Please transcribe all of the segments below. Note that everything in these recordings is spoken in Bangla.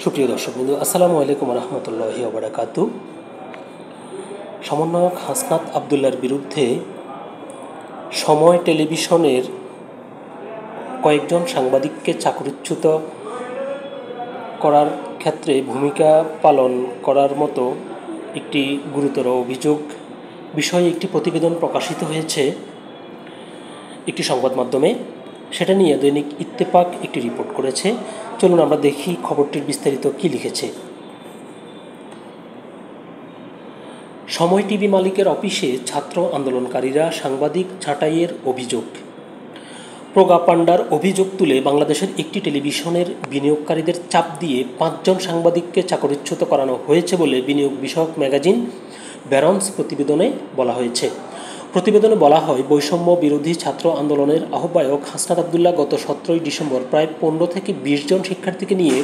সুপ্রিয় দর্শকবৃন্দ, আসসালামু আলাইকুম রহমতুল্লাহি ওয়া বারাকাতু। সমন্বয়ক হাসনাত আবদুল্লার বিরুদ্ধে সময় টেলিভিশনের কয়েকজন সাংবাদিককে চাকরিচ্যুত করার ক্ষেত্রে ভূমিকা পালন করার মতো একটি গুরুতর অভিযোগ বিষয়ে একটি প্রতিবেদন প্রকাশিত হয়েছে একটি সংবাদ মাধ্যমে। সেটা নিয়ে দৈনিক ইত্তেফাক একটি রিপোর্ট করেছে। চলুন আমরা দেখি খবরটির বিস্তারিত কী লিখেছে। সময় টিভি মালিকের অফিসে ছাত্র আন্দোলনকারীরা সাংবাদিক ছাঁটাইয়ের অভিযোগ। প্রোগাপান্ডার অভিযোগ তুলে বাংলাদেশের একটি টেলিভিশনের বিনিয়োগকারীদের চাপ দিয়ে 5 জন সাংবাদিককে চাকরিচ্যুত করানো হয়েছে বলে বিনিয়োগ বিষয়ক ম্যাগাজিন ব্যারন্স প্রতিবেদনে বলা হয়েছে। প্রতিবেদনে বলা হয়, বৈষম্য বিরোধী ছাত্র আন্দোলনের আহ্বায়ক হাসনাত আবদুল্লাহ গত 17 ডিসেম্বর প্রায় 15 থেকে 20 জন শিক্ষার্থীকে নিয়ে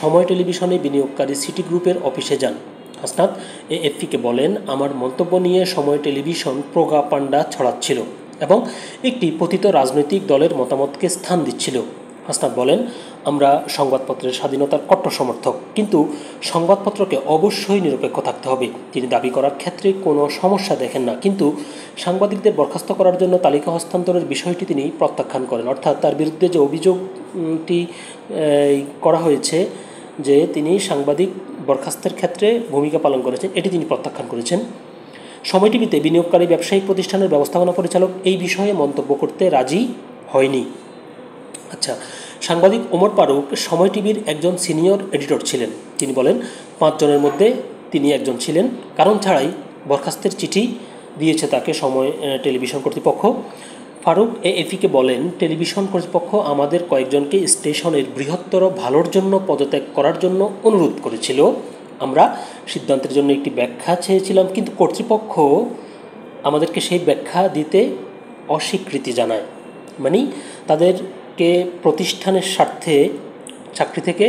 সময় টেলিভিশনে বিনিয়োগকারী সিটি গ্রুপের অফিসে যান। হাসনাত এএফপিকে বলেন, আমার মন্তব্য নিয়ে সময় টেলিভিশন প্রোগাপান্ডা ছড়াচ্ছিল এবং একটি পতিত রাজনৈতিক দলের মতামতকে স্থান দিচ্ছিল। হাসনাত বলেন, আমরা সংবাদপত্রের স্বাধীনতার কট্টর সমর্থক, কিন্তু সংবাদপত্রকে অবশ্যই নিরপেক্ষ থাকতে হবে। তিনি দাবি করার ক্ষেত্রে কোনো সমস্যা দেখেন না, কিন্তু সাংবাদিকদের বরখাস্ত করার জন্য তালিকা হস্তান্তরের বিষয়টি তিনি প্রত্যাখ্যান করেন। অর্থাৎ তার বিরুদ্ধে যে অভিযোগটি করা হয়েছে যে তিনি সাংবাদিক বরখাস্তের ক্ষেত্রে ভূমিকা পালন করেছেন, এটি তিনি প্রত্যাখ্যান করেছেন। সময় টিভিতে বিনিয়োগকারী ব্যবসায়িক প্রতিষ্ঠানের ব্যবস্থাপনা পরিচালক এই বিষয়ে মন্তব্য করতে রাজি হয়নি। আচ্ছা, সাংবাদিক ওমর ফারুক সময় টিভির একজন সিনিয়র এডিটর ছিলেন। তিনি বলেন, 5 জনের মধ্যে তিনি একজন ছিলেন। কারণ ছাড়াই বরখাস্তের চিঠি দিয়েছে তাকে সময় টেলিভিশন কর্তৃপক্ষ। ফারুক এএফপিকে বলেন, টেলিভিশন কর্তৃপক্ষ আমাদের কয়েকজনকে স্টেশনের বৃহত্তর ভালোর জন্য পদত্যাগ করার জন্য অনুরোধ করেছিল। আমরা সিদ্ধান্তের জন্য একটি ব্যাখ্যা চেয়েছিলাম, কিন্তু কর্তৃপক্ষ আমাদেরকে সেই ব্যাখ্যা দিতে অস্বীকৃতি জানায়। মানে তাদেরকে প্রতিষ্ঠানের স্বার্থে চাকরি থেকে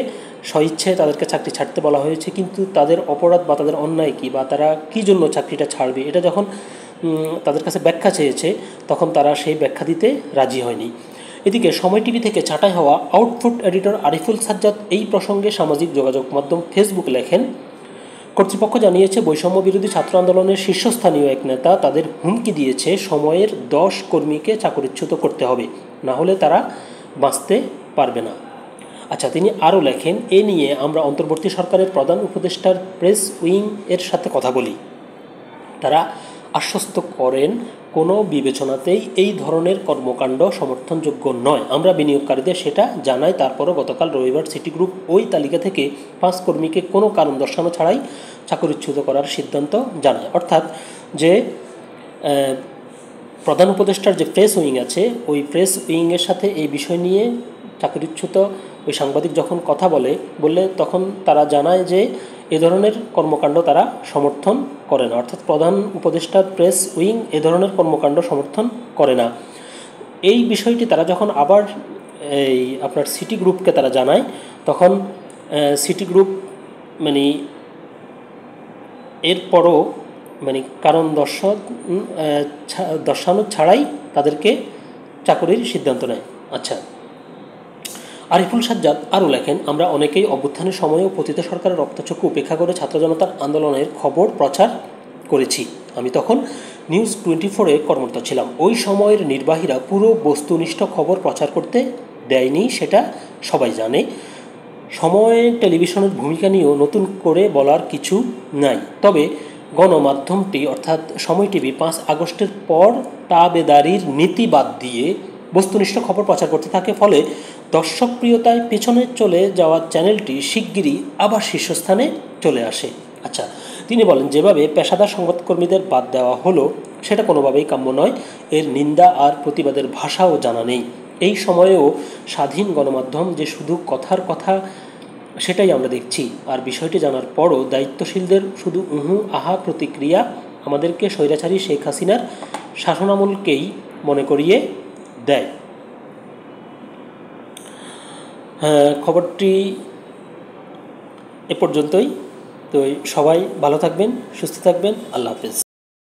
স্বইচ্ছায় তাদেরকে চাকরি ছাড়তে বলা হয়েছে, কিন্তু তাদের অপরাধ বা তাদের অন্যায় কী বা তারা কী জন্য চাকরিটা ছাড়বে এটা যখন তাদের কাছে ব্যাখ্যা চেয়েছে তখন তারা সেই ব্যাখ্যা দিতে রাজি হয়নি। এদিকে সময় টিভি থেকে ছাঁটাই হওয়া আউটপুট এডিটর আরিফুল সাজ্জাদ এই প্রসঙ্গে সামাজিক যোগাযোগ মাধ্যম ফেসবুক লেখেন, কর্তৃপক্ষ জানিয়েছে বৈষম্য বিরোধী ছাত্র আন্দোলনের শীর্ষস্থানীয় এক নেতা তাদের হুমকি দিয়েছে সময়ের 10 কর্মীকে চাকরিচ্যুত করতে হবে, না হলে তারা বাঁচতে পারবে না। আচ্ছা, তিনি আরও লেখেন, এ নিয়ে আমরা অন্তর্বর্তী সরকারের প্রধান উপদেষ্টার প্রেস উইং এর সাথে কথা বলি। তারা আশ্বস্ত করেন কোনো বিবেচনাতেই এই ধরনের কর্মকাণ্ড সমর্থনযোগ্য নয়। আমরা বিনিয়োগকারীদের সেটা জানাই। তারপরও গতকাল রবিবার সিটি গ্রুপ ওই তালিকা থেকে 5 কর্মীকে কোনো কারণ দর্শানো ছাড়াই চাকরিচ্যুত করার সিদ্ধান্ত জানায়। অর্থাৎ যে প্রধান উপদেষ্টার যে প্রেস উইং আছে ওই প্রেস উইংয়ের সাথে এই বিষয় নিয়ে চাকরিচ্যুত ওই সাংবাদিক যখন কথা বললে তখন তারা জানায় যে এ ধরনের কর্মকাণ্ড তারা সমর্থন করে না। অর্থাৎ প্রধান উপদেষ্টার প্রেস উইং এ ধরনের কর্মকাণ্ড সমর্থন করে না। এই বিষয়টি তারা যখন আবার আপনার সিটি গ্রুপকে তারা জানায় তখন সিটি গ্রুপ এরপরও কারণ দর্শানো ছাড়াই তাদেরকে চাকরির সিদ্ধান্ত নেয়। আচ্ছা, আরিফুল সাজ্জাদ আরও লেখেন, আমরা অনেকেই অভ্যুত্থানের সময়ও পতিত সরকারের রক্তচক্ষু উপেক্ষা করে ছাত্র জনতার আন্দোলনের খবর প্রচার করেছি। আমি তখন নিউজ 24-এ কর্মরত ছিলাম। ওই সময়ের নির্বাহীরা পুরো বস্তুনিষ্ঠ খবর প্রচার করতে দেয়নি, সেটা সবাই জানে। সময় টেলিভিশনের ভূমিকা নিয়েও নতুন করে বলার কিছু নাই। তবে গণমাধ্যমটি অর্থাৎ সময় টিভি 5 আগস্টের পর তাবেদারির নীতি বাদ দিয়ে বস্তুনিষ্ঠ খবর প্রচার করতে থাকে, ফলে দর্শকপ্রিয়তায় পেছনে চলে যাওয়া চ্যানেলটি শিগগিরই আবার শীর্ষস্থানে চলে আসে। আচ্ছা, তিনি বলেন, যেভাবে পেশাদার সংবাদকর্মীদের বাদ দেওয়া হলো সেটা কোনোভাবেই কাম্য নয়। এর নিন্দা আর প্রতিবাদের ভাষাও জানা নেই। এই সময়েও স্বাধীন গণমাধ্যম যে শুধু কথার কথা সেটাই আমরা দেখছি। আর বিষয়টি জানার পরও দায়িত্বশীলদের শুধু উহু আহা প্রতিক্রিয়া আমাদেরকে স্বৈরাচারী শেখ হাসিনার শাসনামলকেই মনে করিয়ে দেয়। খবরটি এ পর্যন্তই। তো সবাই ভালো থাকবেন, সুস্থ থাকবেন। আল্লাহ হাফেজ।